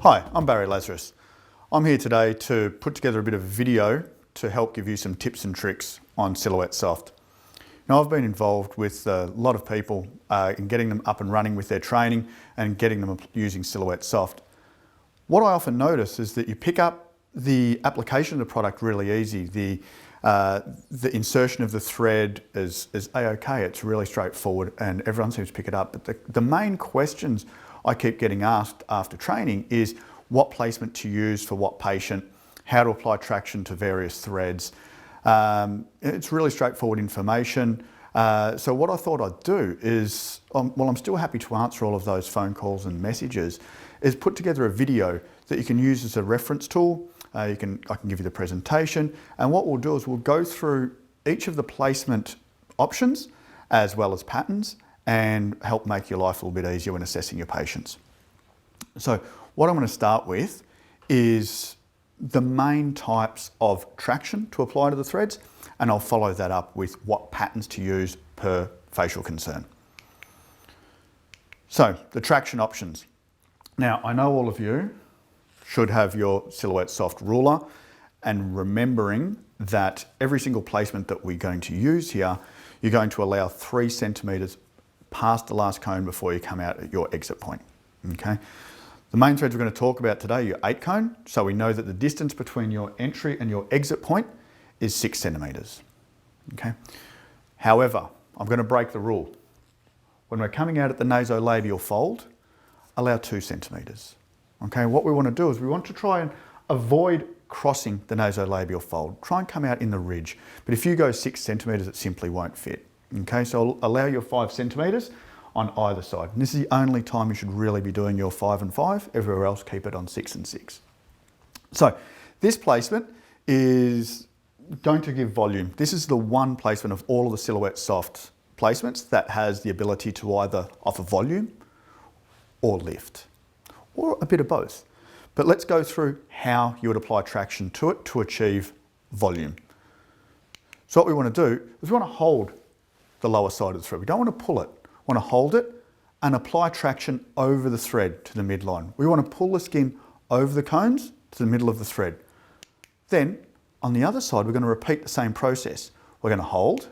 Hi, I'm Barry Lazarus. I'm here today to put together a bit of video to help give you some tips and tricks on Silhouette Soft. Now, I've been involved with a lot of people in getting them up and running with their training and getting them using Silhouette Soft. What I often notice is that you pick up the application of the product really easy. The insertion of the thread is a-okay. It's really straightforward and everyone seems to pick it up. But the main questions I keep getting asked after training is what placement to use for what patient, how to apply traction to various threads. It's really straightforward information. So what I thought I'd do is, while I'm still happy to answer all of those phone calls and messages, is put together a video that you can use as a reference tool. I can give you the presentation, and what we'll do is we'll go through each of the placement options as well as patterns and help make your life a little bit easier when assessing your patients. So what I'm going to start with is the main types of traction to apply to the threads, and I'll follow that up with what patterns to use per facial concern. So the traction options. Now, I know all of you should have your Silhouette Soft ruler, and remembering that every single placement that we're going to use here, you're going to allow 3 centimeters past the last cone before you come out at your exit point, okay? The main threads we're going to talk about today, your 8 cone, so we know that the distance between your entry and your exit point is 6 centimeters, okay? However, I'm going to break the rule. When we're coming out at the nasolabial fold, allow 2 centimeters. Okay, what we want to do is we want to try and avoid crossing the nasolabial fold. Try and come out in the ridge. But if you go 6 centimeters, it simply won't fit. Okay, so allow your 5 centimeters on either side. And this is the only time you should really be doing your 5 and 5. Everywhere else, keep it on 6 and 6. So this placement is going to give volume. This is the one placement of all of the Silhouette Soft placements that has the ability to either offer volume or lift, or a bit of both. But let's go through how you would apply traction to it to achieve volume. So what we want to do is we want to hold the lower side of the thread. We don't want to pull it. We want to hold it and apply traction over the thread to the midline. We want to pull the skin over the cones to the middle of the thread. Then on the other side, we're going to repeat the same process. We're going to hold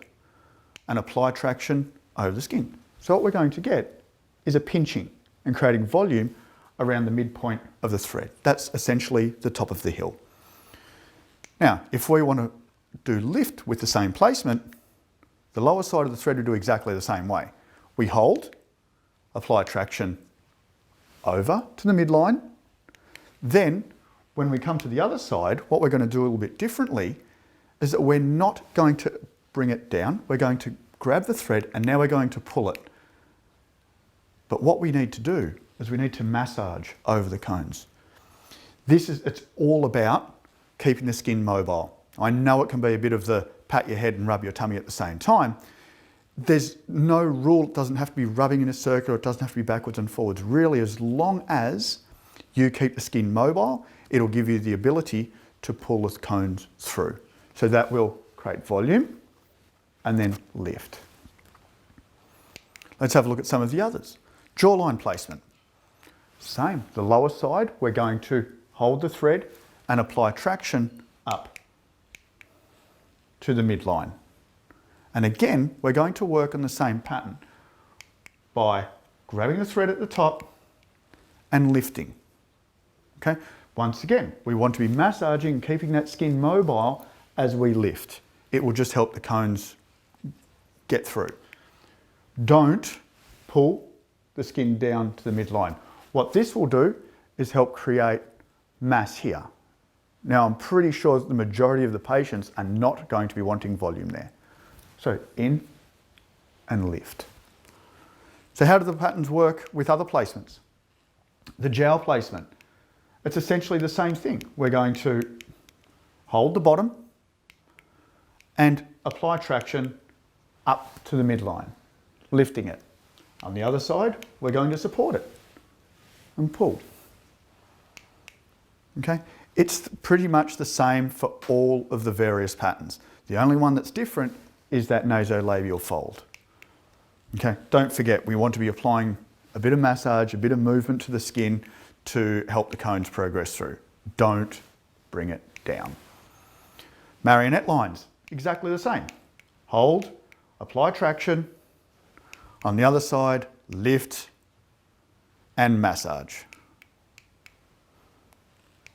and apply traction over the skin. So what we're going to get is a pinching and creating volume around the midpoint of the thread. That's essentially the top of the hill. Now, if we want to do lift with the same placement, the lower side of the thread we do exactly the same way. We hold, apply traction over to the midline. Then, when we come to the other side, what we're going to do a little bit differently is that we're not going to bring it down. We're going to grab the thread and now we're going to pull it. But what we need to do is we need to massage over the cones. It's all about keeping the skin mobile. I know it can be a bit of the pat your head and rub your tummy at the same time. There's no rule. It doesn't have to be rubbing in a circle, or it doesn't have to be backwards and forwards. Really, as long as you keep the skin mobile, it'll give you the ability to pull the cones through. So that will create volume and then lift. Let's have a look at some of the others. Jawline placement. Same, the lower side, we're going to hold the thread and apply traction up to the midline. And again, we're going to work on the same pattern by grabbing the thread at the top and lifting. Okay, once again, we want to be massaging and keeping that skin mobile as we lift. It will just help the cones get through. Don't pull the skin down to the midline. What this will do is help create mass here. Now, I'm pretty sure that the majority of the patients are not going to be wanting volume there. So in and lift. So how do the patterns work with other placements? The jowl placement. It's essentially the same thing. We're going to hold the bottom and apply traction up to the midline, lifting it. On the other side, we're going to support it and pull. Okay, it's pretty much the same for all of the various patterns. The only one that's different is that nasolabial fold. Okay, don't forget, we want to be applying a bit of massage, a bit of movement to the skin to help the cones progress through. Don't bring it down. Marionette lines, exactly the same. Hold, apply traction. On the other side, lift and massage.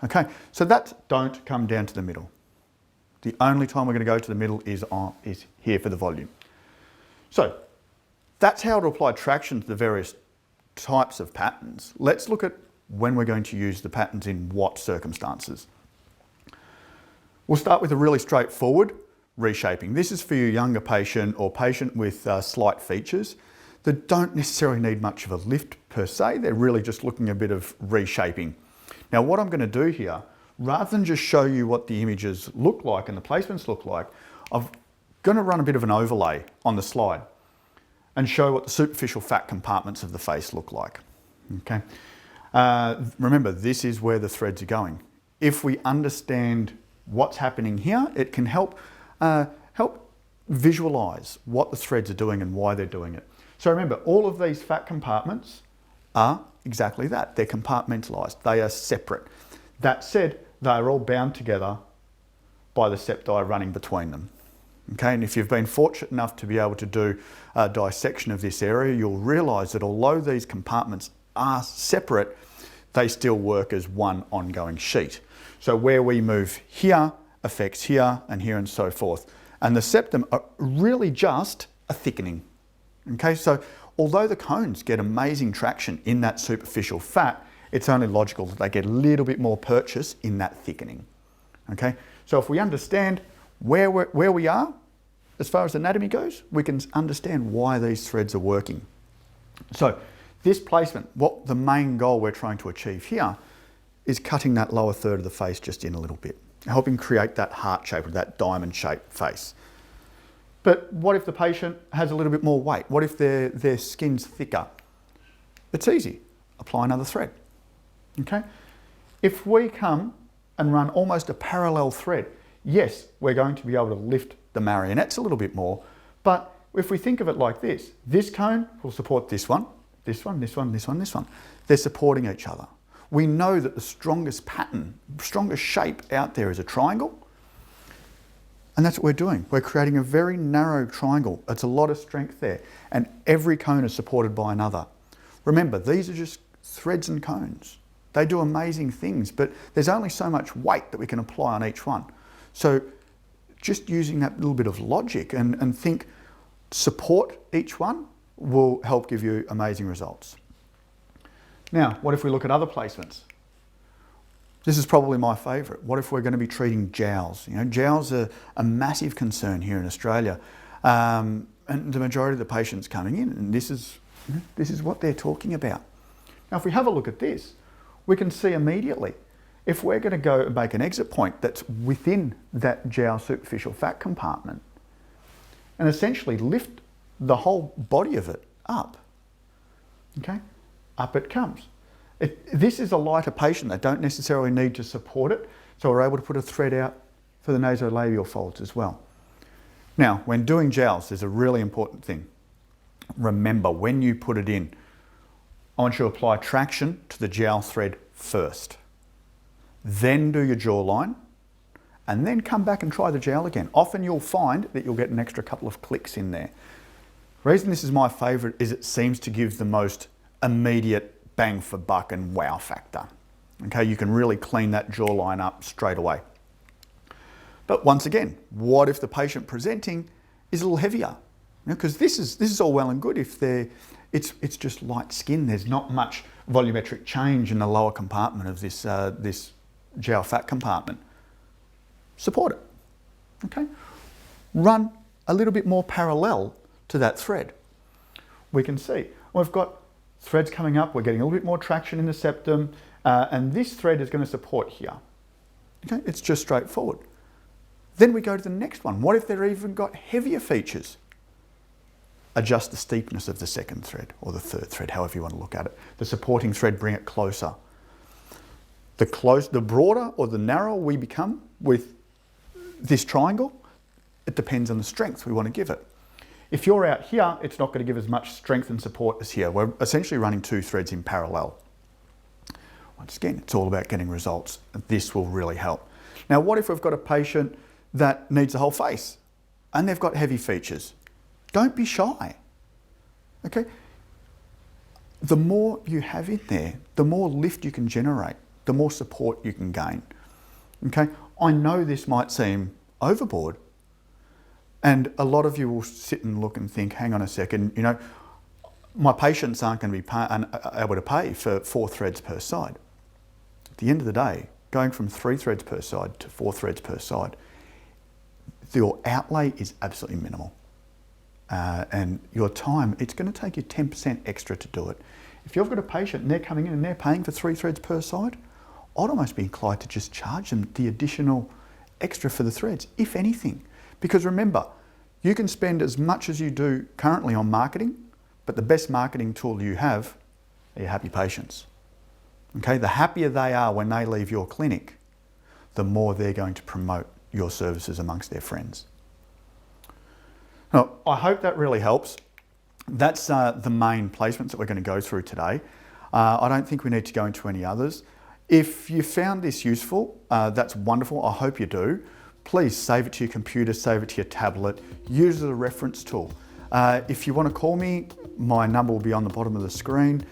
Okay, so that's don't come down to the middle. The only time we're going to go to the middle is here for the volume. So that's how to apply traction to the various types of patterns. Let's look at when we're going to use the patterns in what circumstances. We'll start with a really straightforward reshaping. This is for your younger patient or patient with slight features that don't necessarily need much of a lift per se. They're really just looking a bit of reshaping. Now what I'm going to do here, rather than just show you what the images look like and the placements look like, I'm going to run a bit of an overlay on the slide and show what the superficial fat compartments of the face look like. Okay. Remember, this is where the threads are going. If we understand what's happening here, it can help visualize what the threads are doing and why they're doing it. So remember, all of these fat compartments are exactly that. They're compartmentalized. They are separate. That said, they are all bound together by the septi running between them. Okay, and if you've been fortunate enough to be able to do a dissection of this area, you'll realize that although these compartments are separate, they still work as one ongoing sheet. So where we move here affects here and so forth. And the septum are really just a thickening. Okay, so although the cones get amazing traction in that superficial fat, it's only logical that they get a little bit more purchase in that thickening. Okay, so if we understand where we are as far as anatomy goes, we can understand why these threads are working. So this placement, what the main goal we're trying to achieve here is cutting that lower third of the face just in a little bit, helping create that heart shape or that diamond shaped face. But what if the patient has a little bit more weight? What if their skin's thicker? It's easy. Apply another thread. Okay? If we come and run almost a parallel thread, yes, we're going to be able to lift the marionettes a little bit more, but if we think of it like this cone will support this one, this one, this one, this one, this one. They're supporting each other. We know that the strongest pattern, strongest shape out there is a triangle. And that's what we're doing. We're creating a very narrow triangle. It's a lot of strength there. And every cone is supported by another. Remember, these are just threads and cones. They do amazing things, but there's only so much weight that we can apply on each one. So just using that little bit of logic and think support each one will help give you amazing results. Now, what if we look at other placements? This is probably my favourite. What if we're going to be treating jowls? You know, jowls are a massive concern here in Australia. And the majority of the patients coming in, and this is what they're talking about. Now, if we have a look at this, we can see immediately, if we're going to go and make an exit point that's within that jowl superficial fat compartment and essentially lift the whole body of it up, okay, up it comes. This is a lighter patient. They don't necessarily need to support it, so we're able to put a thread out for the nasolabial folds as well. Now, when doing jowls, there's a really important thing. Remember, when you put it in, I want you to apply traction to the jowl thread first. Then do your jawline, and then come back and try the jowl again. Often you'll find that you'll get an extra couple of clicks in there. The reason this is my favourite is it seems to give the most immediate bang for buck and wow factor. Okay, you can really clean that jawline up straight away. But once again, what if the patient presenting is a little heavier? Because this is all well and good if it's just light skin. There's not much volumetric change in the lower compartment of this this jowl fat compartment. Support it. Okay, run a little bit more parallel to that thread. We can see we've got threads coming up, we're getting a little bit more traction in the septum, and this thread is going to support here. Okay, it's just straightforward. Then we go to the next one. What if they've even got heavier features? Adjust the steepness of the second thread or the third thread, however you want to look at it. The supporting thread, bring it closer. The broader or the narrower we become with this triangle, it depends on the strength we want to give it. If you're out here, it's not going to give as much strength and support as here. We're essentially running two threads in parallel. Once again, it's all about getting results. This will really help. Now, what if we've got a patient that needs a whole face and they've got heavy features? Don't be shy, okay? The more you have in there, the more lift you can generate, the more support you can gain, okay? I know this might seem overboard, and a lot of you will sit and look and think, hang on a second, you know, my patients aren't going to be able to pay for 4 threads per side. At the end of the day, going from 3 threads per side to 4 threads per side, your outlay is absolutely minimal. And your time, it's going to take you 10% extra to do it. If you've got a patient and they're coming in and they're paying for 3 threads per side, I'd almost be inclined to just charge them the additional extra for the threads, if anything. Because remember, you can spend as much as you do currently on marketing, but the best marketing tool you have are your happy patients. Okay, the happier they are when they leave your clinic, the more they're going to promote your services amongst their friends. Now, I hope that really helps. That's the main placements that we're going to go through today. I don't think we need to go into any others. If you found this useful, that's wonderful. I hope you do. Please save it to your computer, save it to your tablet, use it as a reference tool. If you want to call me, my number will be on the bottom of the screen.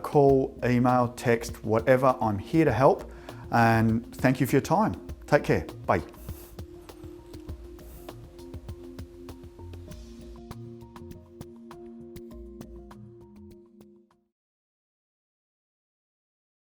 Call, email, text, whatever. I'm here to help. And thank you for your time. Take care. Bye.